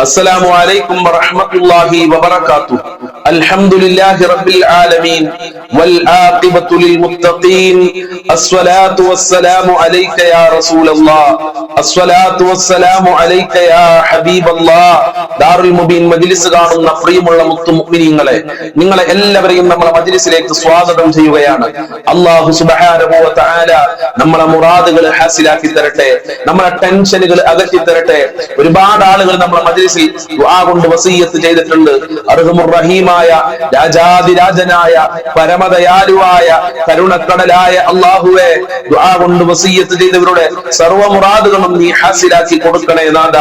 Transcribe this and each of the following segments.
السلام عليكم ورحمة الله وبركاته. الحمد لله رب العالمين والعاقبة للمتقين. الصلاة والسلام عليك يا رسول الله. الصلاة والسلام عليك يا حبيب الله. ദാറുൽ മുബീൻ മജ്ലിസ് കാണുന്ന പ്രിയമുള്ള മുത്തുമുഅ്മിനീങ്ങളെ, നിങ്ങളെ എല്ലാവരെയും നമ്മുടെ മജ്ലിസിലേക്ക് സ്വാഗതം ചെയ്യുകയാണ്. അല്ലാഹു സുബ്ഹാനഹു വ തആല നമ്മളെ മുറാദുകൾ ഹാസിലാക്കി തരട്ടെ, നമ്മളെ ടെൻഷനുകൾ അകറ്റി തരട്ടെ. ഒരുപാട് ആളുകൾ നമ്മുടെ മജ്ലിസിൽ ദുആ കൊണ്ട് വസിയ്യത്ത് ചെയ്തിട്ടുണ്ട്. അർഹമുർ റഹീമായ രാജാതിരാജനായ പരമദയാലുവായ കരുണക്കടലായ അല്ലാഹുവേ, ദുആ കൊണ്ട് വസിയ്യത്ത് ചെയ്തവരുടെ സർവ്വ മുറാദുകളും നീ ഹാസിലാക്കി കൊടുക്കണേ നാഥ.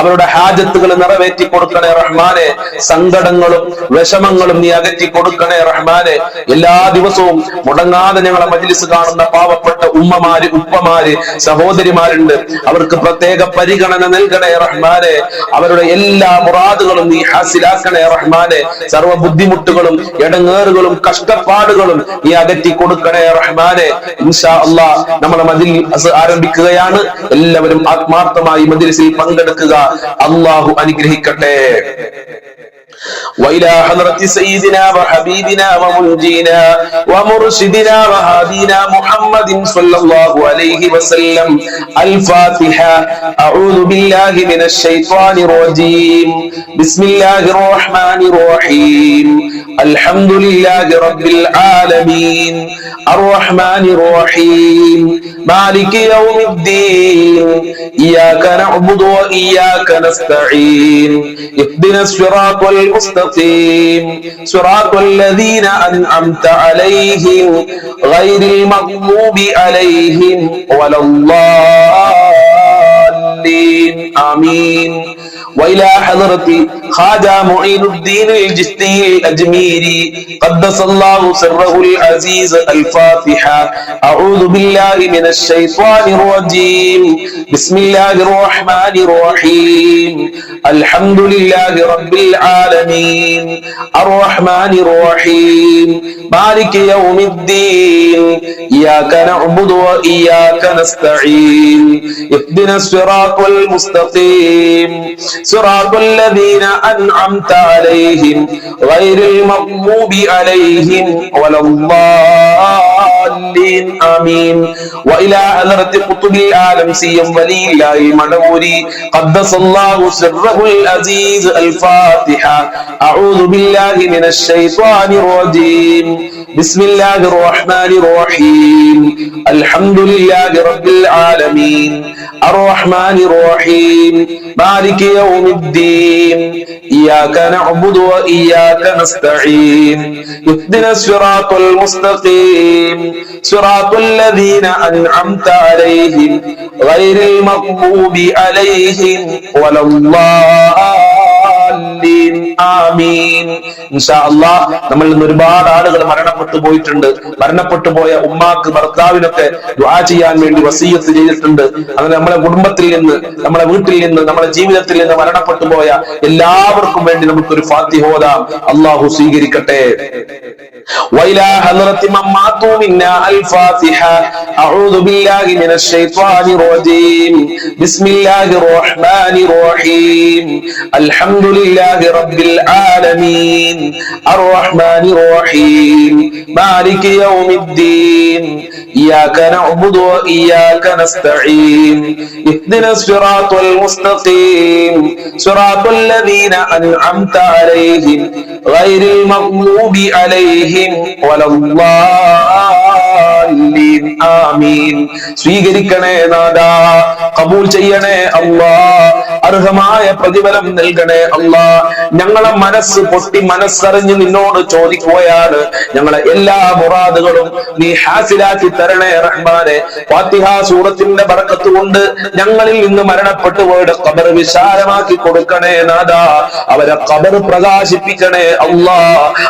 അവരുടെ ഹാജത്തുകൾ നിറവേറ്റി കൊടുക്കണേ റഹ്മാനെ. സങ്കടങ്ങളും വിഷമങ്ങളും നീ അകറ്റി കൊടുക്കണേ റഹ്മാനെ. എല്ലാ ദിവസവും മുടങ്ങാതെ ഞങ്ങളെ മജ്ലിസ് കാണുന്ന പാവപ്പെട്ട ഉമ്മമാര്, ഉപ്പമാര്, സഹോദരിമാരുണ്ട്. അവർക്ക് പ്രത്യേക പരിഗണന നൽകണേ റഹ്മാനെ. അവരുടെ എല്ലാ മുറാദുകളും നീ ഹാസിലാക്കണേ റഹ്മാനെ. സർവ്വ ബുദ്ധിമുട്ടുകളും ഇടങ്ങേറുകളും കഷ്ടപ്പാടുകളും നീ അകറ്റി കൊടുക്കണേ റഹ്മാനെ. ഇൻഷാ അല്ലാഹ് നമ്മളെ മജ്ലിസ് ആരംഭിക്കുകയാണ്. എല്ലാവരും ആത്മാർത്ഥമായി മജ്ലിസിൽ പങ്കെടുക്കുക. അല്ലാഹു അനുഗ്രഹിക്കട്ടെ. وإلى حضرة سيدنا وحبيبنا ومنجينا ومرشدنا وهادينا محمد صلى الله عليه وسلم. الفاتحة. أعوذ بالله من الشيطان الرجيم. بسم الله الرحمن الرحيم. الحمد لله رب العالمين الرحمن الرحيم مالك يوم الدين إياك نعبد وإياك نستعين اهدنا الصراط المستقيم صراط الذين أنعمت عليهم غير المغضوب عليهم ولا الضالين آمين. وإلى حضرة خواجة معين الدين الجشتي الأجميري قدس الله سره العزيز. الفاتحة. أعوذ بالله من الشيطان الرجيم. بسم الله الرحمن الرحيم. الحمد لله رب العالمين الرحمن الرحيم مالك يوم الدين إياك نعبد وإياك نستعين اهدنا الصراط المستقيم صراط الذين أنعمت عليهم غير المغضوب عليهم ولا الضالين آمين. وإلى حضرة قطب العالم سيم ولي الله المنوري قدس الله سره العزيز. الفاتحة. أعوذ بالله من الشيطان الرجيم. بسم الله الرحمن الرحيم. الحمد لله رب العالمين الرحمن الرحيم مالك يوم الدين إياك نعبد وإياك نستعين اهدنا الصراط المستقيم صراط الذين أنعمت عليهم غير المغضوب عليهم ولا الضالين آمين. ഇൻഷാ അല്ലാഹ് നമ്മൾ ഇന്ന് ഒരുപാട് ആളുകൾ മരണപ്പെട്ടു പോയിട്ടുണ്ട്. മരണപ്പെട്ടു പോയ ഉമ്മാക്ക്, ഭർത്താവിനൊക്കെ ദുആ ചെയ്യാൻ വേണ്ടി വസിയ്യത്ത് ചെയ്തിട്ടുണ്ട്. അങ്ങനെ നമ്മുടെ കുടുംബത്തിൽ നിന്ന്, നമ്മുടെ വീട്ടിൽ നിന്ന്, നമ്മുടെ ജീവിതത്തിൽ നിന്ന് മരണപ്പെട്ടു പോയ എല്ലാവർക്കും വേണ്ടി നമുക്കൊരു ഫാത്തിഹ ഓതാം. അല്ലാഹു സ്വീകരിക്കട്ടെ. وإلى حضرة من ماتوا منا. الفاتحة. أعوذ بالله من الشيطان الرجيم. بسم الله الرحمن الرحيم. الحمد لله رب العالمين الرحمن الرحيم مالك يوم الدين إياك نعبد وإياك نستعين اهدنا الصراط المستقيم صراط الذين أنعمت عليهم غير المغضوب عليهم ولا الضالين آمين. സ്വീകരിക്കണേ നാഥാ, കബൂൽ ചെയ്യണേ അല്ലാ, അർഹമായ പ്രതിഫലം നൽകണേ അല്ലാ. ഞങ്ങളെ മനസ്സ് പൊട്ടി മനസ്സറിഞ്ഞ് നിന്നോട് ചോദിക്കുകയാണ്. ഞങ്ങളെ എല്ലാ മുറാദുകളും നീ ഹാസിലാക്കി തരണേ റഹ്മാനെ. ഫാത്തിഹ സൂറത്തിന്റെ ബറക്കത്ത് കൊണ്ട് ഞങ്ങളിൽ നിന്ന് മരണപ്പെട്ടു പോയുടെ ഖബർ വിശാലമാക്കി കൊടുക്കണേ നാഥാ. അവരെ ഖബർ പ്രകാശിപ്പിക്കണേ അല്ലാ.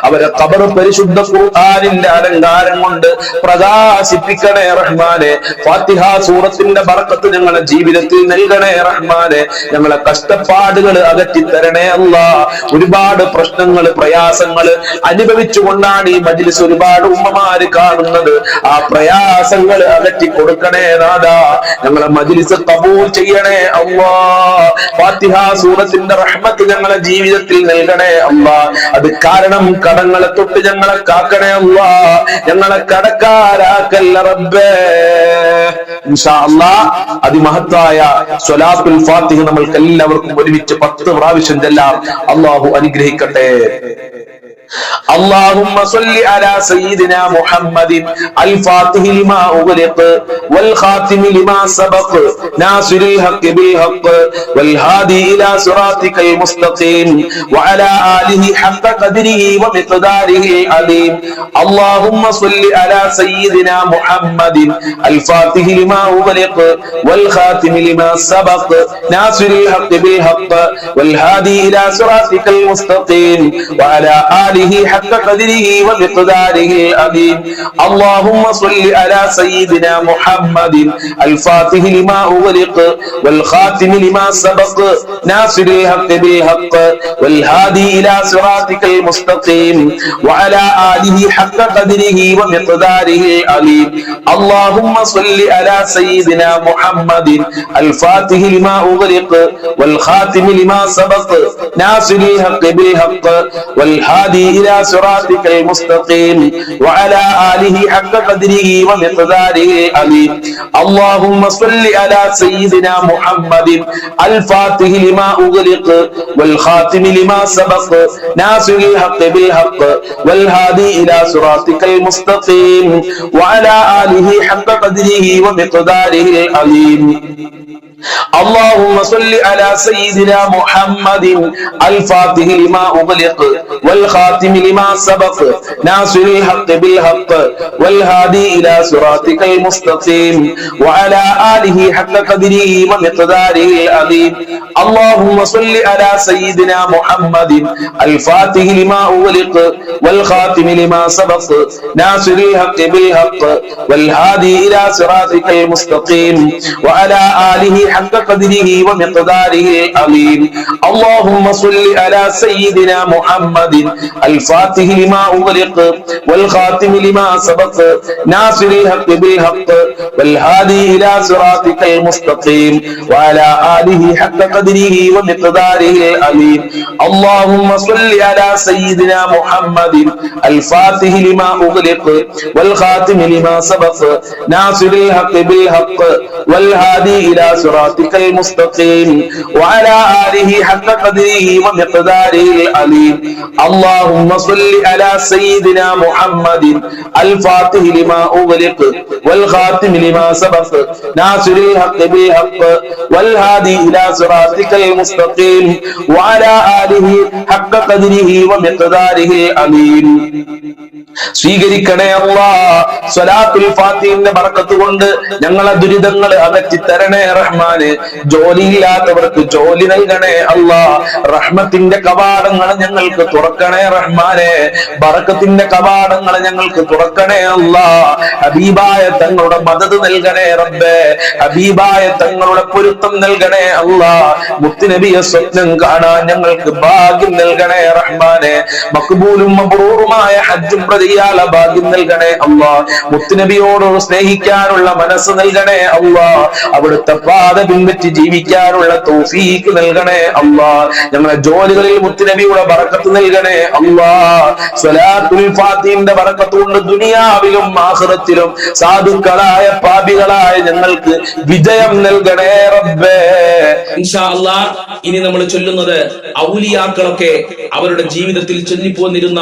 അവരെ ഖബർ പരിശുദ്ധ ഖുർആനിന്റെ അലങ്കാരം കൊണ്ട് പ്രകാശ പ്രകാശിപ്പിക്കണേ റഹ്മാനെ. ഫാത്തിഹ സൂറത്തിന്റെ ബർക്കത്ത് ഞങ്ങളുടെ ജീവിതത്തിൽ നൽകണേ റഹ്മാനെ. ഞങ്ങളെ കഷ്ടപ്പാടുകൾ അകറ്റിത്തരണേ അല്ലാ. ഒരുപാട് പ്രശ്നങ്ങൾ പ്രയാസങ്ങൾ അനുഭവിച്ചുകൊണ്ടാണ് ഈ മജ്ലിസ് ഒരുപാട് ഉമ്മമാര് കാണുന്നത്. ആ പ്രയാസങ്ങൾ അകറ്റി കൊടുക്കണേ നാദാ. ഞങ്ങളെ മജ്ലിസ് ഖബൂൽ ചെയ്യണേ അല്ലാ. ഫാത്തിഹ സൂറത്തിന്റെ റഹ്മത്ത് ഞങ്ങളെ ജീവിതത്തിൽ നൽകണേ അല്ലാ. അത് കാരണം കടങ്ങളെ തൊട്ട് ഞങ്ങളെ കാക്കണേ അല്ലാ. ഞങ്ങളെ കടക്കാരാക്കല്ല റബ്ബേ. ഇൻഷാ അല്ലാഹ് അതിമഹത്തായ സ്വലാത്തുൽ ഫാത്തിഹ നമ്മൾക്ക് എല്ലാവർക്കും ഒരുമിച്ച് 10 പ്രാവശ്യം ചെല്ലാം. അല്ലാഹു അനുഗ്രഹിക്കട്ടെ. اللهم صل على سيدنا محمد الفاتح لما أغلق والخاتم لما سبق ناصر الحق بالحق والهادي إلى صراطك المستقيم وعلى آله حق قدره ومقداره العظيم. اللهم صل على سيدنا محمد الفاتح لما أغلق والخاتم لما سبق ناصر الحق بالحق والهادي إلى صراطك المستقيم وعلى آله حق قدره ومقداره العظيم. اللهم صل على سيدنا محمد الفاتح لما أغلق والخاتم لما سبق ناصر الحق بالحق والهادي إلى صراطك المستقيم وعلى آله حق قدره ومقداره العظيم. اللهم صل على سيدنا محمد الفاتح لما أغلق والخاتم لما سبق ناصر الحق بالحق والهادي إلى صراطك المستقيم وعلى آله حق قدره ومقداره العظيم. اللهم صل على سيدنا محمد الفاتح لما أغلق والخاتم لما سبق ناصر الحق بالحق والهادي إلى صراطك المستقيم وعلى آله حق قدره ومقداره العظيم. اللهم صل على سيدنا محمد الفاتح لما أغلق والخاتم لما سبق ناصر الحق بالحق والهادي إلى صراطك المستقيم وعلى آله حق قدره ومقداره العظيم. اللهم صل على سيدنا محمد الفاتح لما أغلق والخاتم لما سبق ناصر الحق بالحق والهادي إلى صراطك المستقيم وعلى آله حق قدره ومقداره العظيم. اللهم صل على سيدنا محمد الفاتح لما أغلق والخاتم لما سبق ناصر الحق بالحق والهادي إلى صراطك المستقيم وعلى آله حق قدره ومقداره العظيم. اللهم صل على سيدنا محمد الفاتح لما أغلق والخاتم لما سبق ناصر الحق بالحق والهادي إلى صراطك المستقيم وعلى آله حق قدره ومقداره العظيم. اللهم صل على سيدنا محمد الفاتح لما أغلق والخاتم لما سبق ناصر الحق بالحق والهادي إلى صراطك المستقيم وعلى آله حق قدره ومقداره العظيم. സ്വീകരിക്കണേ അല്ലാഹ്. സ്വലാത്തുൽ ഫാത്തിഹിന്റെ ബർക്കത്ത് കൊണ്ട് ഞങ്ങളെ ദുരിതങ്ങൾ അകറ്റി തരണേ റഹ്മാനെ. ജോലിയില്ലാത്തവർക്ക് ജോലി നൽകണേ അല്ലാഹ്. റഹ്മത്തിന്റെ കവാടങ്ങൾ ഞങ്ങൾക്ക് തുറക്കണേ റഹ്മാനെ. ബർക്കത്തിന്റെ കവാടങ്ങൾ ഞങ്ങൾക്ക് തുറക്കണേ അല്ലാഹ്. ഹബീബായ തങ്ങളുടെ മദദ് നൽകണേ റബ്ബേ. ഹബീബായ തങ്ങളുടെ പൊരുത്തം നൽകണേ അല്ലാഹ്. മുത്തുനബിയെ സ്വപ്നം കാണാൻ ഞങ്ങൾക്ക് ഭാഗ്യം നൽകണേ റഹ്മാനെ. മഖ്ബൂലും മബ്റൂറുമായ ഹജ്ജും ചെയ്യാനുള്ള ഭാഗ്യം നൽകണേ അല്ലാഹ്. മുത്തുനബിയോട് സ്നേഹിക്കാനുള്ള മനസ്സ് നൽകണേ അല്ലാഹ്. അവിടുത്തെ പാത പിൻപറ്റി ജീവിക്കാനുള്ള തൗഫീഖ് നൽകണേ അല്ലാഹ്. ഞങ്ങളുടെ ജോലികളിൽ മുത്തുനബിയുടെ ബറക്കത്ത് നൽകണേ അല്ലാഹ്. സ്വലാത്തുൽ ഫാത്തിഹിന്റെ ബറക്കത്ത് കൊണ്ട് ദുനിയാവിലും ആഖിറത്തിലും സാധുക്കളായ പാപികളായ ഞങ്ങൾക്ക് വിജയം നൽകണേ റബ്ബേ. ഇൻഷാ അല്ലാഹ് ഇനി നമ്മൾ ചൊല്ലുന്നത് ഔലിയാക്കളൊക്കെ അവരുടെ ജീവിതത്തിൽ ചൊല്ലിപ്പോന്നിരുന്ന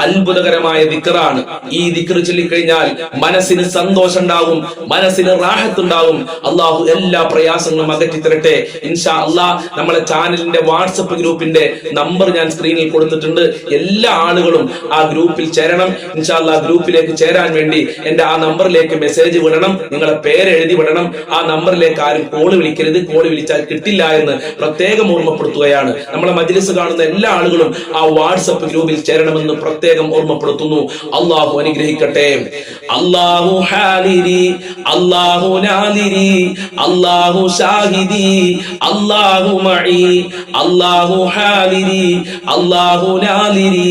അത്ഭുതകരമായ ദിക്റാണ്. ഈ ദിക്ർ ചൊല്ലിക്കഴിഞ്ഞാൽ മനസ്സിന് സന്തോഷം ഉണ്ടാവും, മനസ്സിന് റാഹത്ത് ഉണ്ടാവും. അള്ളാഹു എല്ലാ പ്രയാസങ്ങളും അകറ്റി തരട്ടെ ഇൻഷാ അല്ലാഹ്. നമ്മളെ ചാനലിന്റെ വാട്സപ്പ് ഗ്രൂപ്പിന്റെ നമ്പർ ഞാൻ സ്ക്രീനിൽ കൊടുത്തിട്ടുണ്ട്. എല്ലാ ആളുകളും ആ ഗ്രൂപ്പിൽ ചേരണം ഇൻഷാ അല്ലാഹ്. ഗ്രൂപ്പിലേക്ക് ചേരാൻ വേണ്ടി എന്റെ ആ നമ്പറിലേക്ക് മെസ്സേജ് വിടണം. വിടണം, നിങ്ങളെ പേര് എഴുതി വിടണം. ആ നമ്പറിലേക്ക് ആരും കോള് വിളിക്കരുത്, കോള് വിളിച്ചാൽ കിട്ടില്ല എന്ന് പ്രത്യേകം ഓർമ്മപ്പെടുത്തുകയാണ്. നമ്മളെ മജ്ലിസ് കാണുന്ന എല്ലാ ആളുകളും ആ വാട്സപ്പ് ഗ്രൂപ്പിൽ ചേരണമെന്ന് പ്രത്യേകം ഓർമ്മപ്പെടുത്തുന്നു. അള്ളാഹു അനുഗ്രഹിക്കട്ടെ. അല്ലാഹു ഹാലിരി, അല്ലാഹു നാലിരി, അല്ലാഹു ഷാഹിദി, അല്ലാഹു മഈ, അല്ലാഹു ഹാലിരി, അല്ലാഹു നാലിരി,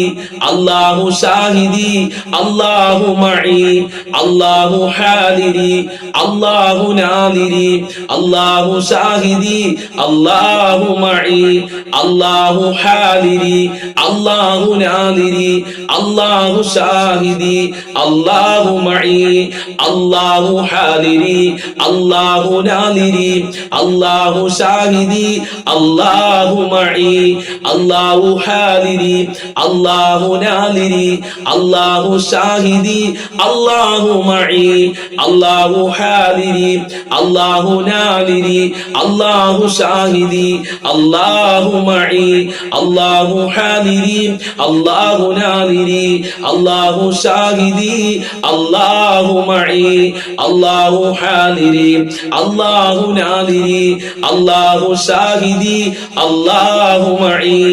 അല്ലാഹു ഷാഹിദി, അല്ലാഹു മഈ, അല്ലാഹു ഹാലിരി, അല്ലാഹു നാലിരി, അല്ലാഹു ഷാഹിദി, അല്ലാഹു മഈ, അല്ലാഹു ഹാലിരി, അല്ലാഹു നാലിരി, അല്ലാഹു ഷാഹിദി, അല്ലാഹു മഈ, അല്ലാഹു ഹാലിരി, അല്ലാഹു നാലിരി, അല്ലാഹു ഷാഹിദി, അല്ലാഹു മഈ, അല്ലാഹു ഹാലിരി, അല്ലാഹു നാലിരി, അല്ലാഹു ഷാഹിദി, അല്ലാഹു മഈ, അല്ലാഹു ഹാലിരി, അല്ലാഹു നാലിരി, അല്ലാഹു ഷാഹിദി, അല്ലാഹു മഈ, അല്ലാഹു ഹാലിരി, അല്ലാഹു നാലിരി, അല്ലാഹു ഷാഹിദി, അല്ലാഹു മഈ, അല്ലാഹു ഹാലിരി, അല്ലാഹു നാലിരി, അല്ലാഹു ഷാഹിദി, അല്ലാഹു മഈ,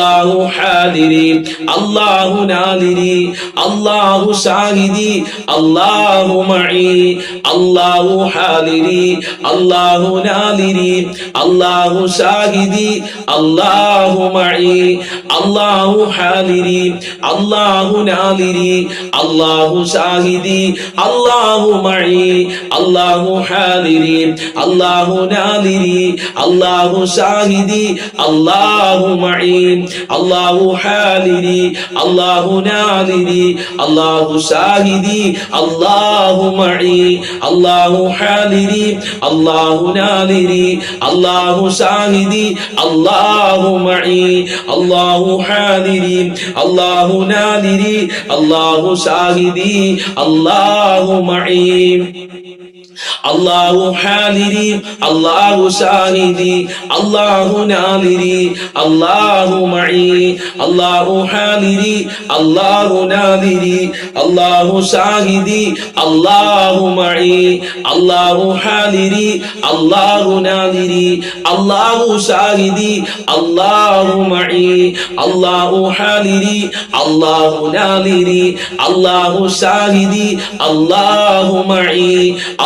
അല്ലാഹു ഹാലിരി, അല്ലാഹു നാലിരി, അല്ലാഹു ഷാഹിദി, അല്ലാഹു മഈ, അല്ലാഹു ഹാലിരി, അല്ലാഹു നാലിരി, അല്ലാഹു ഷാഹിദി, അല്ലാഹു മഈ, അല്ലാഹു ഹാലിരി, അല്ലാഹു നാലിരി, അല്ലാഹു ഷാഹിദി, അല്ലാഹു മഈ, അല്ലാഹു ഹാലിരി, അല്ലാഹു നാലിരി, അല്ലാഹു ഷാഹിദി, അല്ലാഹു മഈ, അല്ലാഹു ഹാലിരി, അല്ലാഹു നാലിരി, അല്ലാഹു ഷാഹിദി, അല്ലാഹു മഈ, അല്ലാഹു ഹാലിരി, അല്ലാഹു നാലിരി, അല്ലാഹു ഷാഹിദി, അല്ലാഹു മഈ, അല്ലാഹു ഹാലിരി, അല്ലാഹു നാലിരി, അല്ലാഹു ഷാഹിദി, അല്ലാഹു മഈ, അല്ലാഹു ഹാലിരി, അല്ലാഹു ഷാഹിദി, അല്ലാഹു നാലിരി, അല്ലാഹു മഈ, അല്ലാഹു ഹാലിരി, അല്ലാഹു നാലിരി, അല്ലാഹു ഷാഹിദി, അല്ലാഹു മഈ, അല്ലാഹു ഹാലിരി, അല്ലാഹു നാലിരി, അല്ലാഹു ഷാഹിദി, അല്ലാഹു മഈ, അല്ലാഹു ഹാലിരി, അല്ലാഹു നാലിരി, അല്ലാഹു ഷാഹിദി, അല്ലാഹു മഈ,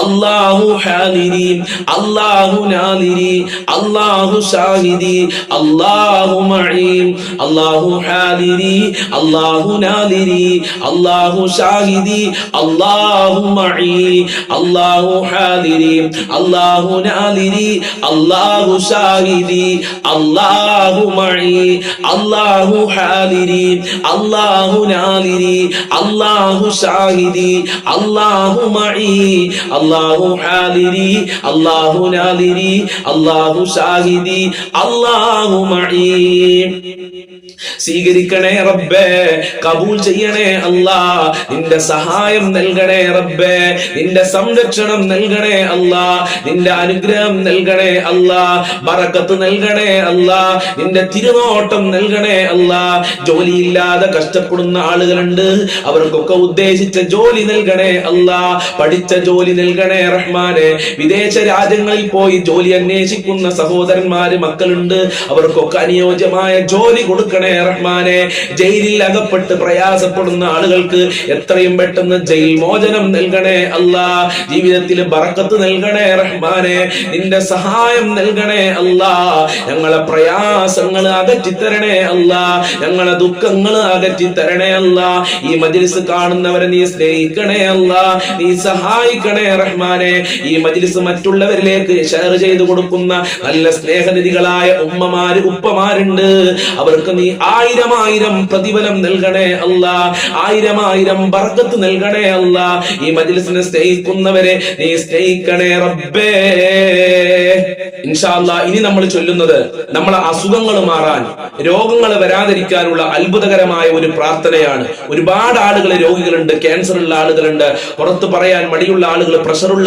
അല്ലാഹു ഹാലിരി, അല്ലാഹു നാലിരി, അല്ലാഹു ഷാഹിദി, അല്ലാഹു മഈ, അല്ലാഹു ഹാലിരി, അല്ലാഹു നാലിരി, അല്ലാഹു ഷാഹിദി, അല്ലാഹു മഈ, അല്ലാഹു ഹാലിരി, അല്ലാഹു നാലിരി, അല്ലാഹു ഷാഹിദി, അല്ലാഹു മഈ, അല്ലാഹു ഹാലിരി, അല്ലാഹു നാലിരി, അല്ലാഹു ഷാഹിദി, അല്ലാഹു മഈ, അല്ലാഹു ഹാലിരി, അല്ലാഹു നാലിരി, അല്ലാഹു ഷാഹിദി, അല്ലാഹു മഈ. സ്വീകരിക്കണേ റബ്ബേ, കബൂൽ ചെയ്യണേ അല്ലാ, നിന്റെ സഹായം നൽകണേ റബ്ബേ, നിന്റെ സംരക്ഷണം നൽകണേ അല്ലാ, നിന്റെ അനുഗ്രഹം നൽകണേ അല്ലാ, ബറക്കത്ത് നൽകണേ അല്ലാ, നിന്റെ തിരുനോട്ടം നൽകണേ അല്ലാ. ജോലിയില്ലാതെ കഷ്ടപ്പെടുന്ന ആളുകളുണ്ട്, അവർക്കൊക്കെ ഉദ്ദേശിച്ച ജോലി നൽകണേ അല്ലാ, പഠിച്ച ജോലി നൽകണേ റഹ്മാനെ. വിദേശ രാജ്യങ്ങളിൽ പോയി ജോലി അന്വേഷിക്കുന്ന സഹോദരന്മാര് മക്കളുണ്ട്, അവർക്കൊക്കെ അനുയോജ്യമായ ജോലി കൊടുക്കണേ റഹ്മാനെ. ജയിലിൽ അകപ്പെട്ട് പ്രയാസപ്പെടുന്ന ആളുകൾക്ക് എത്രയും പെട്ടെന്ന് ജയിൽ മോചനം നൽകണേ അല്ലാ, ജീവിതത്തിൽ ബറക്കത്ത് നൽകണേ റഹ്മാനെ, നിന്റെ സഹായം നൽകണേ അല്ലാ. ഞങ്ങളെ പ്രയാസങ്ങൾ അകറ്റിത്തരണേ അല്ലാ, ഞങ്ങളെ ദുഃഖങ്ങൾ അകറ്റിത്തരണേ അല്ലാ. ഈ മജ്ലിസ് കാണുന്നവരെ നീ സ്നേഹിക്കണേ അല്ലാ, നീ സഹായിക്കണേ റഹ്മാനെ. ഈ മജ്ലിസ് മറ്റുള്ളവരിലേക്ക് ഷെയർ ചെയ്തു കൊടുക്കുന്ന നല്ല സ്നേഹനിധികളായ ഉമ്മമാര് ഉപ്പമാരുണ്ട്, അവർക്ക് നീ ആയിരം പ്രതിഫലം നൽകണേ അല്ലാ, ആയിരം ബർക്കത്ത് നൽകണേ അല്ലാ. ഈ മജ്ലിസിനെ സ്നേഹിക്കുന്നവരെ നീ സ്നേഹിക്കണേ റബ്ബേ. ഇൻഷാ അല്ലാഹ് ഇനി നമ്മൾ ചൊല്ലുന്നത് നമ്മളെ അസുഖങ്ങൾ മാറാൻ, രോഗങ്ങൾ വരാതിരിക്കാനുള്ള അത്ഭുതകരമായ ഒരു പ്രാർത്ഥനയാണ്. ഒരുപാട് ആളുകൾ രോഗികളുണ്ട്, ക്യാൻസർ ഉള്ള ആളുകളുണ്ട്, പുറത്ത് പറയാൻ മടിയുള്ള ആളുകൾ, പ്രഷറുള്ള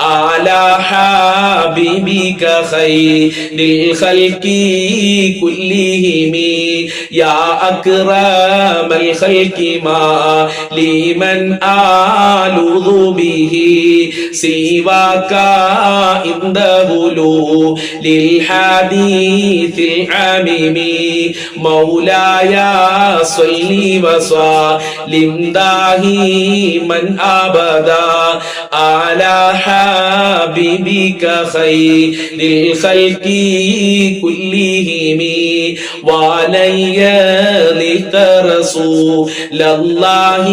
على حبيبك خير الخلق كلهم يا أكرم الخلق ما لمن ألوذ به سواك عند بلوغ للحديث العميم مولاي صل وسلم دائما أبدا على حبيبك خير الخلق كلهم وعلي ذكر رسول الله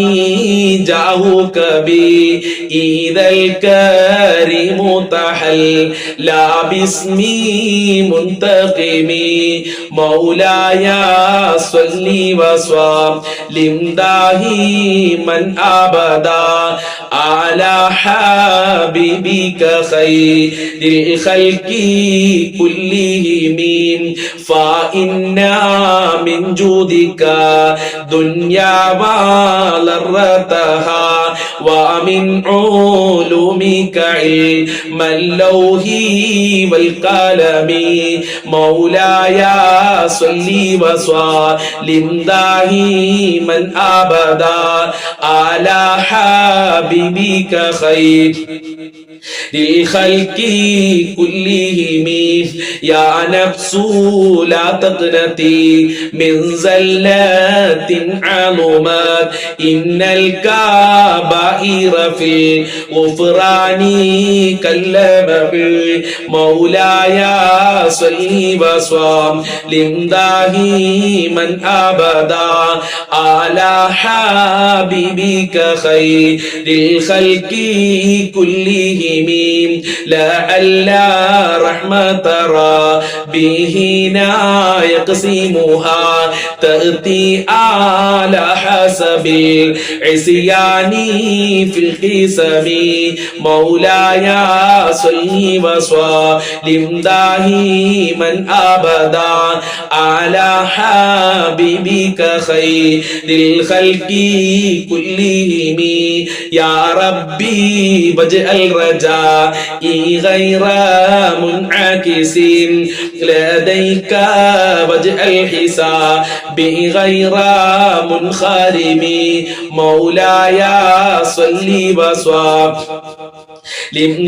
جاءك بي إذا الكريم تحلى باسمي منتقمي مولاي صل وسلم دائما أبدا على حبيبك خير الخلق كلهم فإن من جودك دنيا وضرتها ومن علومك علم اللوح والقلم مولاي صل وسلم دائما أبدا على حبيبك خير للخلق كلهم يا نفس لا تقنطي من زلات عظمت إن الكبائر في الغفران كاللبب مولاي صل وسلم دائما أبدا على حبيبك خير الخلق كلهم لعل رحمة ربنا يقسمها تأتي على حسب العصيان في القسم مولاي صل وسلم دائما أبدا على حبيبك خير الخلق كلهم يا ربي واجعل رجائي غير منعكس لديك واجعل حسابي غير منخرم مولاي صل وسلم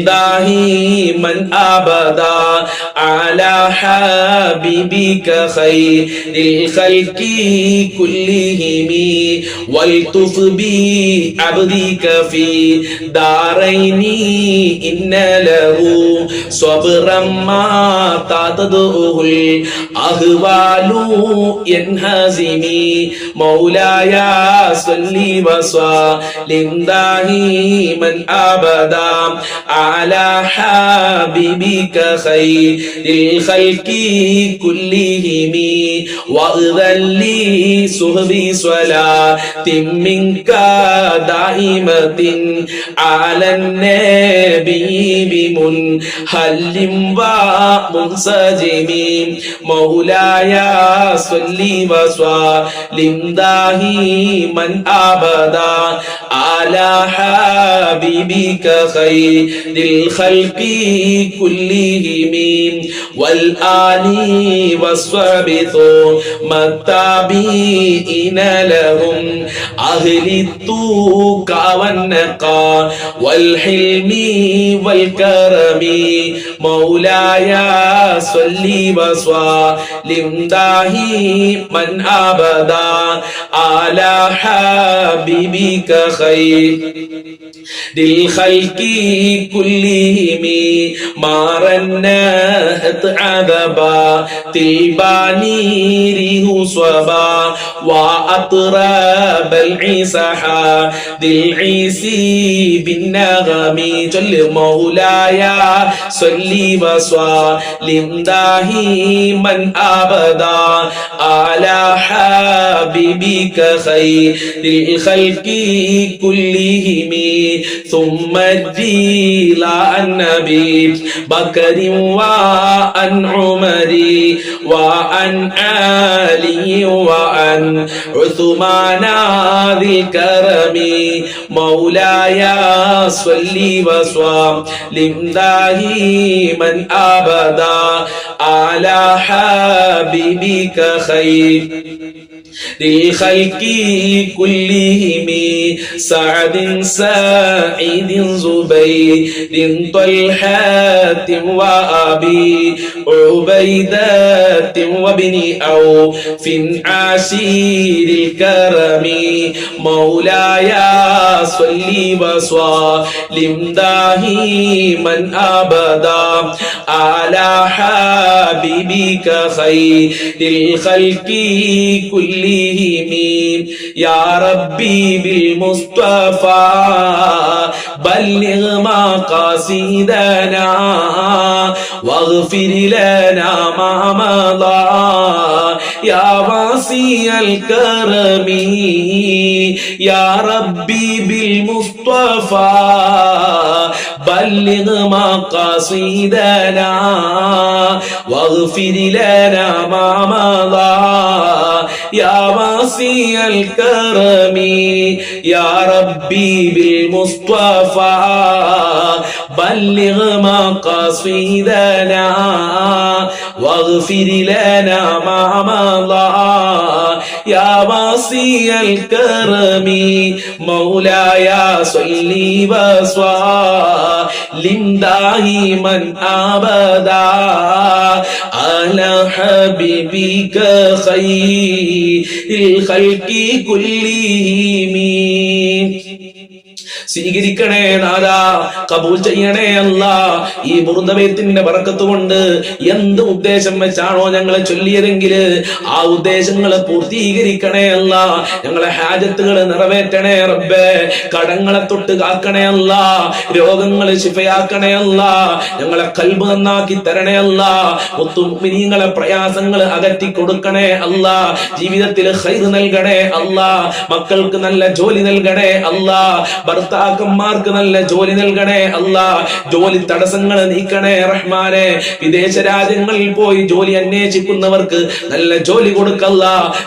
دائما أبدا على حبيبك خير الخلق كلهم والطف بعبدك في دارين إن له صبرا ما تعتده الأهوال ينهزمي مولاي صل وسلم دائما أبدا على حبيبك خير الخلق كلهم وأذن لي صحبي صلاة منك دائمة على النبي بمنهل ومنسجم مولاي صل وسلم دائما أبدا على حبيبك خير الخلق كلهم والآل والصحب ثم التابعين لهم أهل التقى والنقى والحلم والكرم مولاي صل وسلم دائما أبدا على حبيبك خير للخلق كلهم ما رنت عذبا تلباني ريه صبا وأطرب العيسحا بالعيسي بالنغم جل مولاي صل وسلم دائما أبدا على حبيبك خير الخلق كلهم ثم الدين لا عن أبي بكر وعن عمر وعن علي وعن عثمان ذي الكرم مولاي صل وسلم دائما أبدا على حبيبك خير للخلق كلهم سعد سعيد زبير طلحة وأبي عبيدة وابن عوف عشير الكرم مولاي صل وسلم دائما أبدا على حبيبك خير الخلق كلهم يا ربي بالمصطفى بلغ مقاصدنا واغفر لنا ما مضى يا واسع الكرم يا ربي بالمصطفى بلغ مقاصدنا واغفر لنا ما مضى يا واسع الكرم يا ربي بالمصطفى بلغ مقاصدنا واغفر لنا ما مضى يا واسع الكرم مولاي صل وسلم دائما أبدا على حبيبك خير الخلق كلهم സ്വീകരിക്കണേ നാഥാ, കബൂൽ ചെയ്യണേ അല്ലാ. ഈ ബുർദബൈത്തിന്റെ ബറക്കത്ത് കൊണ്ട് എന്ത് ഉദ്ദേശം വെച്ചാണോ ഞങ്ങളെ ചൊല്ലിയതെങ്കിൽ ആ ഉദ്ദേശങ്ങളെ പൂർത്തീകരിക്കണേ അല്ലാ. ഞങ്ങളെ ഹാജത്തുകൾ നിറവേറ്റണേ റബ്ബേ. കടങ്ങളെ തൊട്ട് കാക്കണേ അല്ലാ. രോഗങ്ങളെ ശിഫയാക്കണേ അല്ലാ. ഞങ്ങളെ ഖൽബ് നന്നാക്കി തരണേ അല്ലാ. മുത്തുമിനീങ്ങളെ പ്രയാസങ്ങൾ അകറ്റി കൊടുക്കണേ അല്ലാ. ജീവിതത്തിൽ ഖൈർ നൽകണേ അല്ലാ. മക്കൾക്ക് നല്ല ജോലി നൽകണേ അല്ലാ. ഭർത്താക്കന്മാർക്ക് നല്ല ജോലി നൽകണേ അല്ലാ. ജോലി തടസ്സങ്ങൾ നീക്കണേ റഹ്മാനെ. വിദേശ രാജ്യങ്ങളിൽ പോയി ജോലി അന്വേഷിക്കുന്നവർക്ക് നല്ല ജോലി കൊടുക്കല്ല.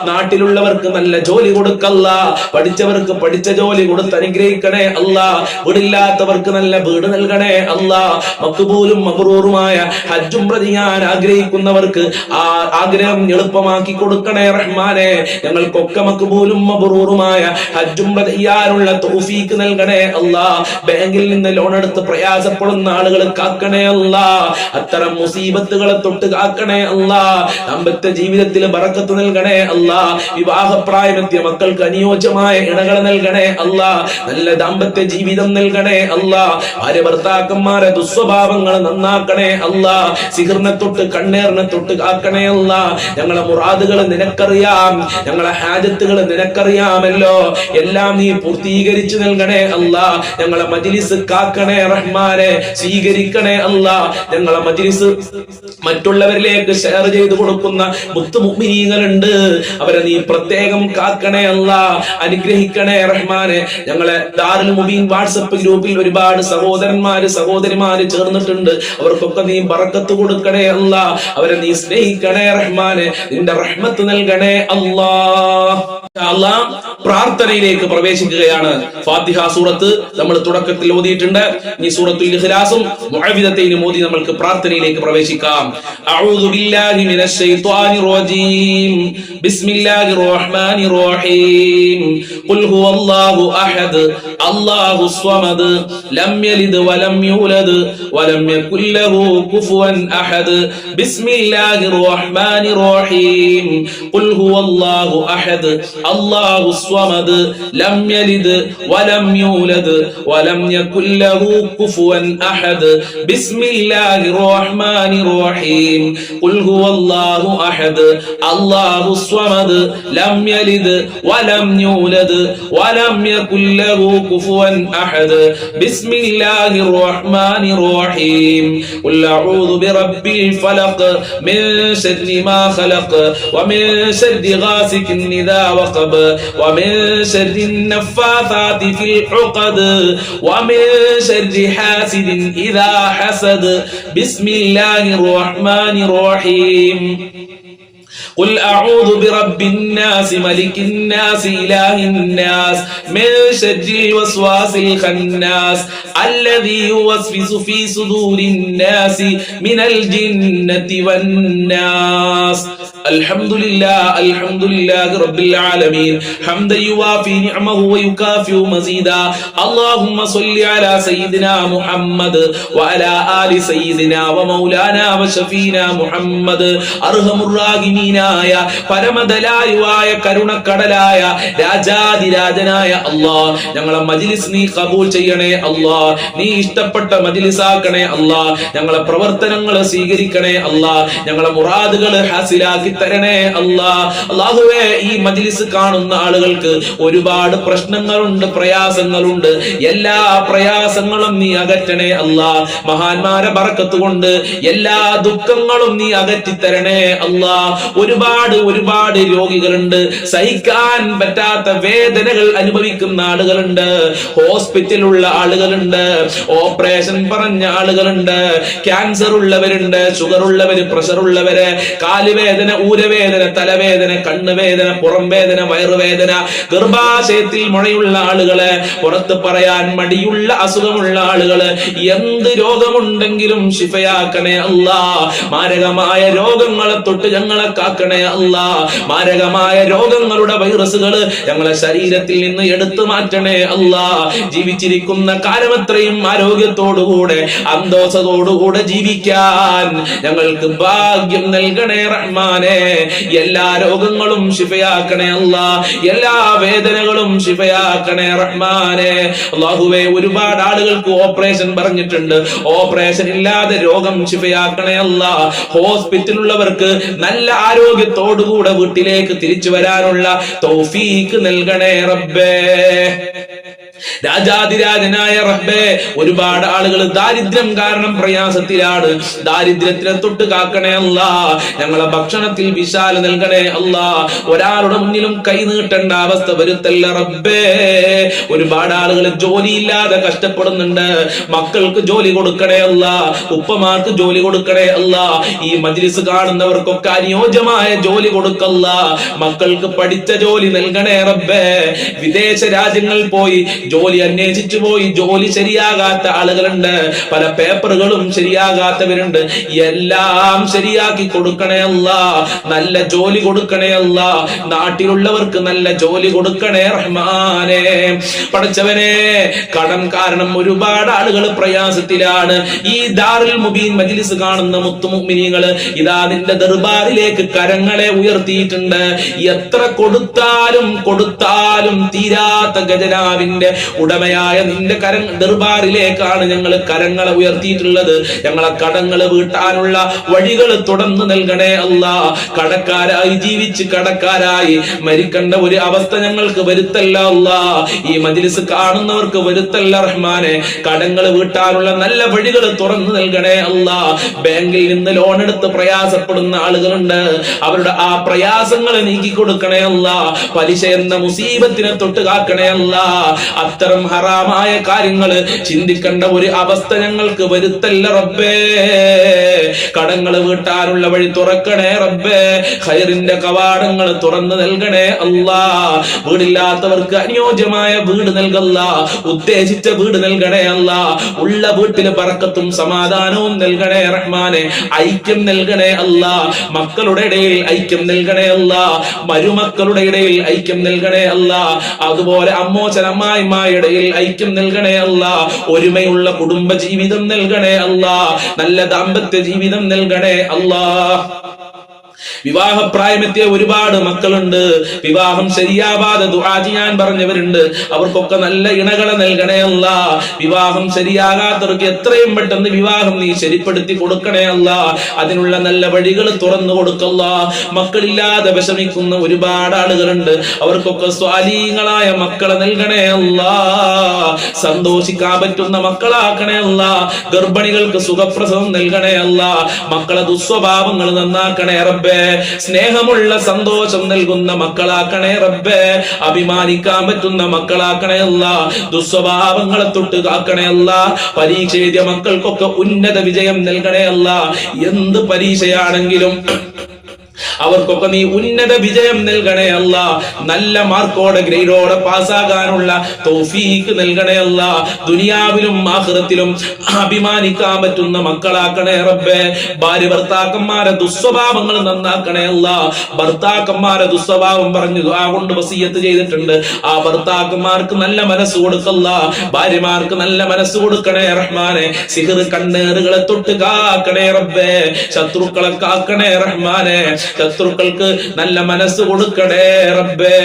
നാട്ടിലുള്ളവർക്ക് നല്ല ജോലി കൊടുക്കല്ല. പഠിച്ചവർക്ക് പഠിച്ച ജോലി കൊടുത്ത് അനുഗ്രഹിക്കണേ അല്ലാ. വീടില്ലാത്തവർക്ക് നല്ല വീട് നൽകണേ അല്ലാ. മക്ബൂലും മബ്റൂറുമായ ഹജ്ജും ചെയ്യാൻ ആഗ്രഹിക്കുന്നവർക്ക് ആ ആഗ്രഹം എളുപ്പമാക്കി കൊടുക്കണേ റഹ്മാനെ. ഞങ്ങൾക്കൊക്കെ മക്ബൂലും മബ്റൂറുമായ ഹജ്ജും ചെയ്യാനുള്ള തൗഫീക്ക് നൽകണേ അല്ലാ. ബാങ്കിൽ നിന്ന് ലോൺ എടുത്ത് പ്രയാസപ്പെടുന്ന ആളുകൾ കാക്കണേ അല്ലാ. അത്തരം മുസീബത്തുകളെ തൊട്ട് കാക്കണേ അല്ലാ. ദാമ്പത്യ ജീവിതത്തിൽ ബറക്കത്ത് നൽകണേ അല്ലാ. വിവാഹപ്രായമെത്തിയ മക്കൾക്ക് അനുയോജ്യമായ ഇണകൾ നൽകണേ അല്ലാ. നല്ല ദാമ്പത്യ ജീവിതം നൽകണേ അല്ലാ. ഭാര്യ ഭർത്താക്കന്മാരെ ദുസ്വഭാവങ്ങൾ നന്നാക്കണേ അല്ലാ. സിഹിറിനെ തൊട്ട് കണ്ണേറിനെ തൊട്ട് കാക്കണേ അല്ലാ. ഞങ്ങളെ മുറാദുകൾ നിനക്കറിയാം, ഞങ്ങളെ ഹാജത്തുകൾ നിനക്കറിയാമല്ലോ. എല്ലാം നീ പൂർത്തീകരിച്ചു നൽകണേ അല്ലാ. ഞങ്ങളെ മജ്ലിസ് കാക്കണേ റഹ്മാനെ. സ്വീകരിക്കണേ അല്ലാ. ഞങ്ങളെ മജ്ലിസ് മറ്റുള്ളവരിലേക്ക് ഷെയർ ചെയ്തു കൊടുക്കുന്ന മുത്തു മുഅ്മിനീങ്ങളുണ്ട്, അവരെ നീ പ്രത്യേകം കാക്കണേ അല്ലാ. അനുഗ്രഹിക്കണേ റഹ്മാനെ. ഞങ്ങളെ ദാറുൽ മുബീൻ വാട്സപ്പ് ഗ്രൂപ്പിൽ ഒരുപാട് സഹോദരന്മാര് സഹോദരിമാര് ചേർന്നിട്ടുണ്ട്. അവർക്കൊക്കെ നീ ബറക്കത്ത് കൊടുക്കണേ അല്ലാ. അവരെ നീ സ്നേഹിക്കണേ റഹ്മാനെ. നിന്റെ റഹ്മത്ത് നൽകണേ അല്ലാ. പ്രാർത്ഥനയിലേക്ക് പ്രവേശിക്കുകയാണ്. ഫാത്തിഹ സൂറത്ത് നമ്മൾ തുടക്കത്തിൽ ഓതിയിട്ടുണ്ട്. ഈ സൂറത്തുൽ ഇഖ്ലാസും മുഅവ്വിദത്തൈനും ഓതി നമ്മൾക്ക് പ്രാർത്ഥനയിലേക്ക് പ്രവേശിക്കാം. അഊദു ബില്ലാഹി മിനശ് ശൈത്വാനിർ റജീം. ബിസ്മില്ലാഹിർ റഹ്മാനിർ റഹീം. ഖുൽ ഹുവല്ലാഹു അഹദ് അല്ലാഹുസ് സ്വമദ് ലം യലിദ് വലം യൂലദ് വലം യകുൽ ലഹു കുഫുവൻ അഹദ്. ബിസ്മില്ലാഹിർ റഹ്മാനിർ റഹീം. ഖുൽ ഹുവല്ലാഹു അഹദ് അല്ലാഹുസ് സ്വമദ് ലം യലിദ് വലം യൂലദ് വലം യകുൽ ലഹു കുഫുവൻ അഹദ്. ബിസ്മില്ലാഹിർ റഹ്മാനിർ റഹീം. ഖുൽ ഹുവല്ലാഹു അഹദ് അല്ലാഹുസ് സ്വമദ് ലം യലിദ് വലം യൂലദ് വലം യകുൽ ലഹു കുഫുവൻ അഹദ്. ബിസ്മില്ലാഹിർ റഹ്മാനിർ റഹീം. ഖുൽ അഊദു ബിറബ്ബിൽ ഫലഖ് മിൻ ശർരി മാ ഖലഖ് വമിൻ ശർരി ഗാസികിൻ ഇദാ വഖബ وقب ومن شر النفاثات في العقد ومن شر حاسد إذا حسد بسم الله الرحمن الرحيم قل أعوذ برب الناس ملك الناس إله الناس من شر الوسواس الخناس الذي يوسوس في صدور الناس من الجنة والناس. الحمد لله رب العالمين حمدا يوافي نعمه ويكافئ مزيدا. اللهم صل على سيدنا محمد وعلى آل سيدنا ومولانا وشفينا محمد. أرحم الراحمين പരമദയാലുവായ കരുണക്കടലായ രാജാതിരാജനായ അല്ലാഹ്, ഞങ്ങളെ മജ്ലിസ് നീ കബൂൽ ചെയ്യണേ അല്ലാഹ്. നീ ഇഷ്ടപ്പെട്ട മജ്ലിസാക്കണേ അല്ലാഹ്. ഞങ്ങളെ പ്രവർത്തനങ്ങൾ സ്വീകരിക്കണേ അല്ലാഹ്. ഞങ്ങളെ മുറാദുകൾ ഹാസിലാക്കി തരണേ അല്ലാഹ്. അല്ലാഹുവേ, ഈ മജ്ലിസ് കാണുന്ന ആളുകൾക്ക് ഒരുപാട് പ്രശ്നങ്ങളുണ്ട്, പ്രയാസങ്ങളുണ്ട്. എല്ലാ പ്രയാസങ്ങളും നീ അകറ്റണേ അല്ലാഹ്. മഹാന്മാരെ ബറക്കത്ത് കൊണ്ട് എല്ലാ ദുഃഖങ്ങളും നീ അകറ്റിത്തരണേ അല്ലാഹ്. ഒരുപാട് രോഗികളുണ്ട്, സഹിക്കാൻ പറ്റാത്ത വേദനകൾ അനുഭവിക്കുന്ന ആളുകളുണ്ട്, ഹോസ്പിറ്റലുള്ള ആളുകളുണ്ട്, ഓപ്പറേഷൻ പറഞ്ഞ ആളുകളുണ്ട്, ക്യാൻസർ ഉള്ളവരുണ്ട്, ഷുഗർ ഉള്ളവര്, പ്രഷർ ഉള്ളവര്, കാലുവേദന, ഊരവേദന, തലവേദന, കണ്ണുവേദന, പുറം വേദന, വയറുവേദന, ഗർഭാശയത്തിൽ മുഴയുള്ള ആളുകള്, പുറത്ത് പറയാൻ മടിയുള്ള അസുഖമുള്ള ആളുകള്, എന്ത് രോഗമുണ്ടെങ്കിലും ശിഫയാക്കണേ അല്ലാഹ്. മാരകമായ രോഗങ്ങളെ തൊട്ട് ഞങ്ങളെ കാക്കണേ അല്ലാഹ്. മാരകമായ രോഗങ്ങളുടെ വൈറസുകൾ ഞങ്ങളെ ശരീരത്തിൽ നിന്ന് എടുത്തു മാറ്റണേ അല്ലാഹ്. ജീവിച്ചിരിക്കുന്ന കാലമത്രയും ആരോഗ്യത്തോടുകൂടെ അന്തോഷത്തോടുകൂടെ ജീവിക്കാൻ ഞങ്ങൾക്ക് ഭാഗ്യം നൽകണേ റഹ്മാനെ. എല്ലാ രോഗങ്ങളും ശിഫയാക്കണേ അല്ലാഹ്. എല്ലാ വേദനകളും ശിഫയാക്കണേ റഹ്മാനെ. അല്ലാഹുവേ, ഒരുപാട് ആളുകൾക്ക് ഓപ്പറേഷൻ പറഞ്ഞിട്ടുണ്ട്, ഓപ്പറേഷൻ ഇല്ലാതെ രോഗം ശിഫയാക്കണേ അല്ലാഹ്. ഹോസ്പിറ്റലുള്ളവർക്ക് നല്ല ആരോഗ്യത്തോടുകൂടെ വീട്ടിലേക്ക് തിരിച്ചു വരാനുള്ള തൗഫീക്ക് നൽകണേ റബ്ബേ. രാജാതിരാജനായ റബ്ബേ, ഒരുപാട് ആളുകൾ ദാരിദ്ര്യം കാരണം പ്രയാസത്തിലാണ്. ദാരിദ്ര്യത്തിനെ തൊട്ട് കാക്കണേ അല്ലാഹ്. ഞങ്ങളെ ഭക്ഷണത്തിൽ വിശാല നൽകണേ അല്ലാഹ്. ഒരാളുടെ മുന്നിലും കൈ നീട്ടേണ്ട അവസ്ഥ വരുത്തല്ല റബ്ബേ. ഒരുപാട് ആളുകൾ ജോലിയില്ലാതെ കഷ്ടപ്പെടുന്നുണ്ട്. മക്കൾക്ക് ജോലി കൊടുക്കണേ അല്ലാഹ്. ഉപ്പമാർക്ക് ജോലി കൊടുക്കണേ അല്ലാഹ്. ഈ മജ്ലിസ് കാണുന്നവർക്കൊക്കെ അനുയോജ്യമായ ജോലി കൊടുക്കല്ല. മക്കൾക്ക് പഠിച്ച ജോലി നൽകണേ റബ്ബേ. വിദേശ രാജ്യങ്ങളിൽ പോയി ജോലി അന്വേഷിച്ചു പോയി ജോലി ശരിയാകാത്ത ആളുകളുണ്ട്, പല പേപ്പറുകളും ശരിയാകാത്തവരുണ്ട്. എല്ലാം ശരിയാക്കി കൊടുക്കണേ അല്ലാഹ്. നല്ല ജോലി കൊടുക്കണേ അല്ലാഹ്. നാട്ടിലുള്ളവർക്ക് നല്ല ജോലി കൊടുക്കണേ റഹ്മാനെ. പടച്ചവനെ, കടം കാരണം ഒരുപാട് ആളുകൾ പ്രയാസത്തിലാണ്. ഈ ദാറുൽ മുബീൻ മജ്ലിസ് കാണുന്ന മുത്തുമുഅ്മിനീങ്ങൾ ഇതാ നിന്റെ ദർബാറിലേക്ക് കരങ്ങളെ ഉയർത്തിയിട്ടുണ്ട്. എത്ര കൊടുത്താലും തീരാത്ത ഖജനാവിന്റെ ഉടമയായ നിന്റെ ദർബാറിലേക്കാണ് ഞങ്ങൾ കരങ്ങളെ ഉയർത്തിയിട്ടുള്ളത്. ഞങ്ങളെ കടങ്ങള് വീട്ടാനുള്ള വഴികൾ തുടർന്ന് നൽകണേ അല്ലാഹ്. കടക്കാരായി ജീവിച്ച് കടക്കാരായി മരിക്കേണ്ട ഒരു അവസ്ഥ ഞങ്ങൾക്ക് വരുത്തല്ല അല്ലാഹ്. ഈ മജ്ലിസ് കാണുന്നവർക്ക് വരുത്തല്ല റഹ്മാനെ. കടങ്ങൾ വീട്ടാനുള്ള നല്ല വഴികൾ തുറന്നു നൽകണേ അല്ലാഹ്. ബാങ്കിൽ നിന്ന് ലോൺ എടുത്ത് പ്രയാസപ്പെടുന്ന ആളുകളുണ്ട്, അവരുടെ ആ പ്രയാസങ്ങൾ നീക്കി കൊടുക്കണേ അല്ലാഹ്. പലിശ എന്ന മുസീബത്തിനെ തൊട്ട് കാക്കണേ അല്ലാഹ്. അത്തരം ഹറാമായ കാര്യങ്ങൾ ചിന്തിക്കേണ്ട ഒരു അവസ്ഥ ഞങ്ങൾക്ക് വരുത്തല്ല റബ്ബേ. കടങ്ങൾ വീട്ടാനുള്ള വഴി തുറക്കണേ റബ്ബേ. ഖൈറിന്റെ കവാടങ്ങൾ തുറന്നു നൽകണേ അല്ലാഹ്. വീടില്ലാത്തവർക്ക് അനുയോജ്യമായ വീട് നൽകല്ല, ഉദ്ദേശിച്ച വീട് നൽകണേ അല്ലാഹ്. ഉള്ള വീട്ടില് ബറക്കത്തും സമാധാനവും നൽകണേ റഹ്മാനെ. ഐക്യം നൽകണേ അല്ലാഹ്. മക്കളുടെ ഇടയിൽ ഐക്യം നൽകണേ അല്ലാഹ്. മരുമക്കളുടെ ഇടയിൽ ഐക്യം നൽകണേ അല്ലാഹ്. അതുപോലെ അമ്മോച്ചനമ്മായിമാരുടെ ഇടയിൽ ഐക്യം നൽകണേ അല്ലാഹ്. ഒരുമയുള്ള കുടുംബ ജീവിതം നൽകണേ അല്ലാഹ്. നല്ല ദാമ്പത്യ ജീവിതം നൽകണേ അല്ലാഹ്. വിവാഹപ്രായമെത്തിയ ഒരുപാട് മക്കളുണ്ട്, വിവാഹം ശരിയാവാതെ ദുആ ചെയ്യാൻ പറഞ്ഞവരുണ്ട്. അവർക്കൊക്കെ നല്ല ഇണകളെ നൽകണേ അല്ലാഹ്. വിവാഹം ശരിയാകാത്തവർക്ക് എത്രയും പെട്ടെന്ന് വിവാഹം നീ ശരിപ്പെടുത്തി കൊടുക്കണേ അല്ലാഹ്. അതിനുള്ള നല്ല വഴികൾ തുറന്നു കൊടുക്കല്ലാ. മക്കളില്ലാതെ വിഷമിക്കുന്ന ഒരുപാട് ആളുകളുണ്ട്, അവർക്കൊക്കെ സ്വാലീങ്ങളായ മക്കളെ നൽകണേ അല്ലാഹ്. സന്തോഷിക്കാൻ പറ്റുന്ന മക്കളാക്കണേ അല്ലാഹ്. ഗർഭിണികൾക്ക് സുഖപ്രസവം നൽകണേ അല്ലാഹ്. മക്കളെ ദുസ്വഭാവങ്ങൾ നന്നാക്കണേ റബ്ബേ. സ്നേഹമുള്ള സന്തോഷം നൽകുന്ന മക്കളാക്കണേ റബ്ബേ, അഭിമാനിക്കാൻ പറ്റുന്ന മക്കളാക്കണേ അല്ലാ, ദുസ്വഭാവങ്ങളെ തൊട്ട് കാക്കണേ അല്ലാ, പരീക്ഷ എഴുതിയ മക്കൾക്കൊക്കെ ഉന്നത വിജയം നൽകണേ അല്ലാ. എന്ത് പരീക്ഷയാണെങ്കിലും അവർക്കൊക്കെ നീ ഉന്നത വിജയം നൽകണേ അല്ലാ, നല്ല മാർക്കോടെ ഗ്രേഡോടെ പാസ്സാകാനുള്ള തൗഫീഖ് നൽകണേ അല്ലാ, ദുനിയാവിലും ആഖിറത്തിലും അഭിമാനിക്കാൻ പറ്റുന്ന മക്കളാക്കണേ റബ്ബേ. ഭാര്യ ഭർത്താക്കന്മാരെ ദുസ്വഭാവങ്ങൾ നന്നാക്കണേ അല്ലാ, ഭർത്താക്കന്മാരെ ദുസ്വഭാവം പറഞ്ഞു ദുആ കൊണ്ട് വസിയത്ത് ചെയ്തിട്ടുണ്ട്, ആ ഭർത്താക്കന്മാർക്ക് നല്ല മനസ്സ് കൊടുക്കല്ല, ഭാര്യമാർക്ക് നല്ല മനസ്സ് കൊടുക്കണേ റഹ്മാനെ. സിഹ്ർ കണ്ണേറുകളെ തൊട്ട് കാക്കണേ റബ്ബേ, ശത്രുക്കളെ കാക്കണേ റഹ്മാനെ, ശത്രുക്കൾക്ക് നല്ല മനസ്സ് കൊടുക്കണേ റബ്ബേ.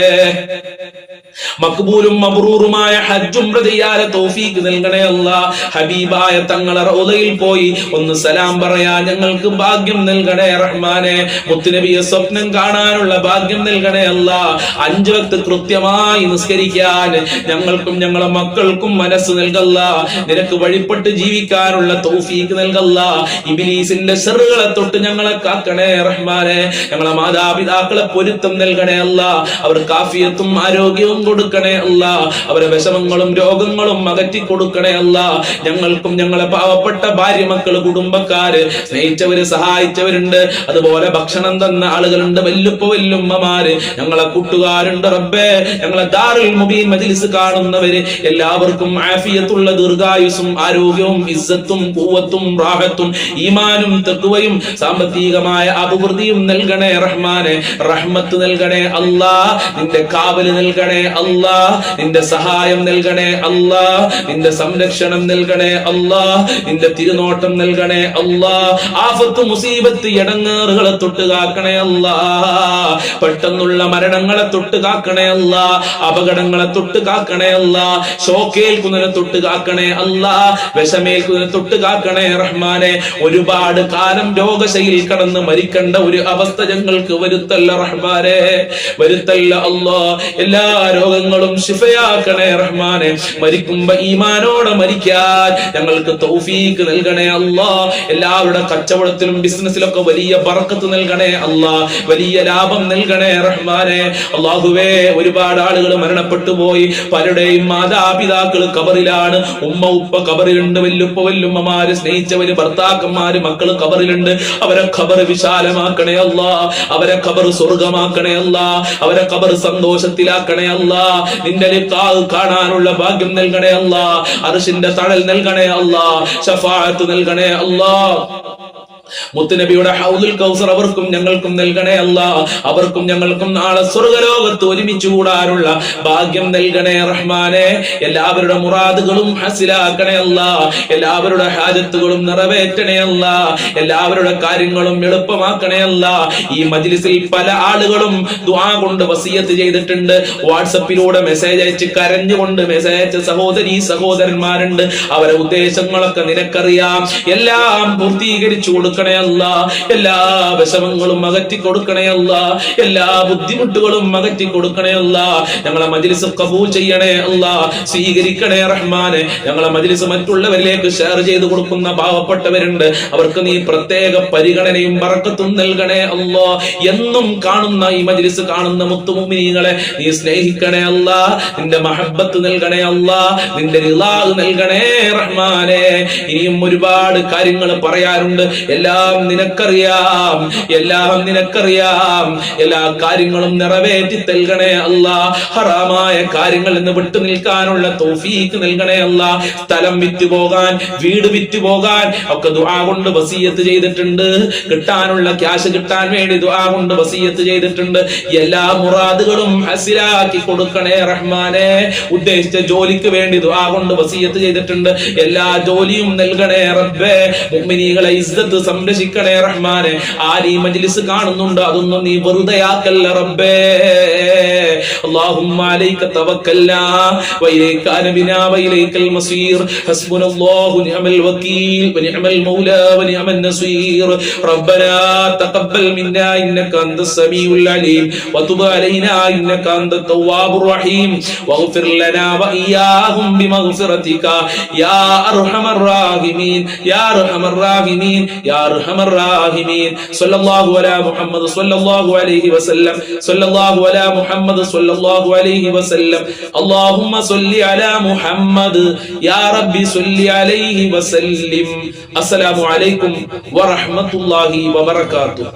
മഖ്ബൂലും മബ്റൂറുമായ ഹജ്ജും ചെയ്യാൻ തൗഫീഖ് നൽകണേ അല്ലാ. ഹബീബായ തങ്ങളെ റൗളയിൽ പോയി ഒന്ന് സലാം പറയാൻ ഞങ്ങൾക്ക് ഭാഗ്യം നൽകണേ റഹ്മാനെ. മുത്തുനബിയെ സ്വപ്നം കാണാനുള്ള ഭാഗ്യം നൽകണേ അല്ലാ. 5 വക്ത് കൃത്യമായി നിസ്കരിക്കാൻ ഞങ്ങൾക്കും ഞങ്ങളെ മക്കൾക്കും മനസ്സ് നൽകല്ല. നിനക്ക് വഴിപ്പെട്ട് ജീവിക്കാനുള്ള തൗഫീഖ് നൽകല്ല. ഇബ്ലീസിന്റെ ശർറുകളെ തൊട്ട് ഞങ്ങളെ കാക്കണേ റഹ്മാനെ. ഞങ്ങളെ മാതാപിതാക്കളെ പൊരുത്തം നൽകണേ അല്ലാ. അവർക്ക് ആഫിയത്തും ആരോഗ്യവും കൊടുക്കണേ അല്ലാ. അവരെ വിഷമങ്ങളും രോഗങ്ങളും അകറ്റി കൊടുക്കണേ അല്ലാ. ഞങ്ങൾക്കും ഞങ്ങളെ പാവപ്പെട്ട ഭാര്യ മക്കള് കുടുംബക്കാര് സ്നേഹിച്ചവര് സഹായിച്ചവരുണ്ട്, അതുപോലെ ഭക്ഷണം തന്ന ആളുകളുണ്ട്, വല്ലുപ്പ വല്ലുമ്മമാര്, ഞങ്ങളെ കൂട്ടുകാരുണ്ട് റബ്ബേ. ഞങ്ങളെ ദാറുൽ മുബീൻ മജ്ലിസ് കാണുന്നവര് എല്ലാവർക്കും ആഫിയത്തുള്ള ദീർഘായുസും ആരോഗ്യവും ഇസ്സത്തും ഖുവ്വത്തും റാഹത്തും ഈമാനും തഖ്വയും സാമ്പത്തികമായ അഭിവൃദ്ധിയും നൽകണേ റഹ്മാനെ. റഹ്മത്ത് നൽകണേ അല്ലാ, നിന്റെ കാവല് നൽകണേ അല്ലാ, നിന്റെ സഹായം നൽകണേ അല്ലാ, നിന്റെ സംരക്ഷണം നൽകണേ അല്ലാ, നിന്റെ തിരുനോട്ടം നൽകണേ അല്ലാ. ആഫത്ത് മുസീബത്ത് ഇടങ്ങേറുകളെ തൊട്ട് കാക്കണേ അല്ലാ. പെട്ടെന്നുള്ള മരണങ്ങളെ തൊട്ട് കാക്കണേ അല്ലാ. അപകടങ്ങളെ തൊട്ട് കാക്കണേ അല്ലാ. ഷോക്കേൽക്കുന്നതിനെ തൊട്ട് കാക്കണേ അല്ലാ. വിഷമേൽക്കുന്നതിനെ തൊട്ട് കാക്കണേ റഹ്മാനെ. ഒരുപാട് കാലം രോഗശൈലിയിൽ കടന്ന് മരിക്കേണ്ട ഒരു അവസ്ഥ ഞങ്ങൾക്ക് വരുത്തല്ല റഹ്മാനെ, വരുത്തല്ല അല്ലാ. എല്ലാ രോഗങ്ങളും ശിഫയാക്കണേ റഹ്മാനെ. മരിക്കുമ്പോ ഈമാനോടെ മരിക്കാൻ ഞങ്ങൾക്ക് തൗഫീഖ് നൽകണേ അല്ലാ. എല്ലാവരുടെ കച്ചവടത്തിലും ബിസിനസ്സിലൊക്കെ വലിയ ബറക്കത്ത് നൽകണേ അല്ലാ, വലിയ ലാഭം നൽകണേ റഹ്മാനെ. അല്ലാഹുവേ, ഒരുപാട് ആളുകൾ മരണപ്പെട്ടു പോയി, പലരുടെയും മാതാപിതാക്കൾ ഖബറിലാണ്, ഉമ്മ ഉപ്പ ഖബറിലുണ്ട്, വല്ലുപ്പ വല്ലുമ്മമാര്, സ്നേഹിച്ചവര്, ഭർത്താക്കന്മാര്, മക്കള് ഖബറിലുണ്ട്. അവരെ ഖബർ വിശാലമാക്കണേ അല്ലാ, അവരെ ഖബർ സ്വർഗമാക്കണേ അല്ലാ, അവരെ ഖബർ സന്തോഷത്തിലാക്കണേ അല്ലാ. നിന്റെ ലിഖാഅ് കാണാനുള്ള ഭാഗ്യം നൽകണേ അല്ലാ. അർശിന്റെ തണൽ നൽകണേ അല്ലാ. ശഫാഅത്ത് നൽകണേ അല്ലാ. മുത്തുനബിയുടെ ഹൗദുൽ കൗസർ അവർക്കും ഞങ്ങൾക്കും നൽകണേ അല്ലാ. അവർക്കും ഞങ്ങൾക്കും നാളെ സ്വർഗ്ഗലോകത്ത് ഒരുമിച്ച് കൂടാനുള്ള ഭാഗ്യം നൽകണേ റഹ്മാനെ. എല്ലാവരുടെ മുറാദുകളും ഹസിലാക്കണേ അല്ലാ. എല്ലാവരുടെ ഹാജത്തുകളും നിറവേറ്റണേ അല്ലാ. എല്ലാവരുടെ കാര്യങ്ങളും എളുപ്പമാക്കണേ അല്ലാ. ഈ മജ്ലിസിൽ പല ആളുകളും ദുആ കൊണ്ട് വസിയത്ത് ചെയ്തിട്ടുണ്ട്. വാട്സപ്പിലൂടെ മെസ്സേജ് അയച്ച് കരഞ്ഞുകൊണ്ട് മെസ്സേജ് അയച്ച സഹോദരീ സഹോദരന്മാരുണ്ട്. അവരെ ഉദ്ദേശങ്ങളൊക്കെ നിനക്കറിയാം. എല്ലാം പൂർത്തീകരിച്ചു കൊടുക്കണേ അല്ലാ. എല്ലാ വിഷമങ്ങളും അകറ്റി കൊടുക്കണേ അല്ലാ. എല്ലാ ബുദ്ധിമുട്ടുകളും അകറ്റി കൊടുക്കണേ അല്ലാ. ഞങ്ങളെ മജ്ലിസ് ഖബൂൽ ചെയ്യണേ അല്ലാ, സ്വീകരിക്കണേ റഹ്മാനെ. ഞങ്ങളെ മജ്ലിസ് മറ്റുള്ളവരിലേക്ക് ഷെയർ ചെയ്ത് കൊടുക്കുന്ന പാവപ്പെട്ടവരുണ്ട്, അവർക്ക് നീ പ്രത്യേക പരിഗണനയും ബറക്കത്തും നൽകണേ അല്ലാ. എന്നും കാണുന്ന ഈ മജ്ലിസ് കാണുന്ന മുത്തുമുഅ്മിനീങ്ങളെ നീ സ്നേഹിക്കണേ അല്ലാ. നിന്റെ മഹബ്ബത്ത് നൽകണേ അല്ലാ. നിന്റെ റിളാ നൽകണേ റഹ്മാനെ. ഇനിയും ഒരുപാട് കാര്യങ്ങൾ പറയാറുണ്ട്. എല്ലാം നിനക്കറിയാം, എല്ലാം നിനക്കറിയാം. എല്ലാ കാര്യങ്ങളും നിറവേറ്റി നൽകണേ അല്ലാ. ഹറാമായ കാര്യങ്ങളിൽ നിന്ന് വിട്ടു നിൽക്കാനുള്ള തൗഫീഖ് നൽകണേ അല്ലാ. സ്ഥലം വിറ്റുപോകാൻ, വീട് വിറ്റുപോകാൻ ഒക്കെ ദുആ കൊണ്ട് വസിയത്ത് ചെയ്തിട്ടുണ്ട്. കിട്ടാനുള്ള ക്യാഷ് കിട്ടാൻ വേണ്ടി ദുആ കൊണ്ട് വസിയത്ത് ചെയ്തിട്ടുണ്ട്. എല്ലാ മുറാദുകളും ഹസിലാക്കി കൊടുക്കണേ റഹ്മാനെ. ഉദ്ദേശിച്ച ജോലിക്ക് വേണ്ടി ദുആ കൊണ്ട് വസിയത്ത് ചെയ്തിട്ടുണ്ട്. എല്ലാ ജോലിയും നൽകണേ റബ്ബേ. മുഅ്മിനീകളെ ഇസ്സത്ത് സംരക്ഷിക്കണേ റഹ്മാനെ. ആരീ മജ്ലിസ് കാണുന്നുണ്ട്, അതൊന്നും നീ വെറുതെയാക്കല്ല റബ്ബേ. اللهم عليك توكلنا وإليك أنبنا وإليك المصير حسبنا الله ونعم الوكيل ونعم المولى ونعم النصير ربنا تقبل منا إنك أنت السميع العليم وتب علينا إنك أنت التواب الرحيم واغفر لنا وإياهم بمغفرتك يا أرحم الراحمين يا أرحم الراحمين يا അർഹമർ റഹീമീൻ. സ്വല്ലല്ലാഹു അലാ മുഹമ്മദ് സ്വല്ലല്ലാഹു അലൈഹി വസല്ലം. സ്വല്ലല്ലാഹു അലാ മുഹമ്മദ് സ്വല്ലല്ലാഹു അലൈഹി വസല്ലം. അല്ലാഹുമ്മ സ്വല്ലി അലാ മുഹമ്മദ് യാ റബ്ബി സ്വല്ലി അലൈഹി വസല്ലിം. അസ്സലാമു അലൈക്കും വറഹ്മത്തുള്ളാഹി വബറകാതുഹു.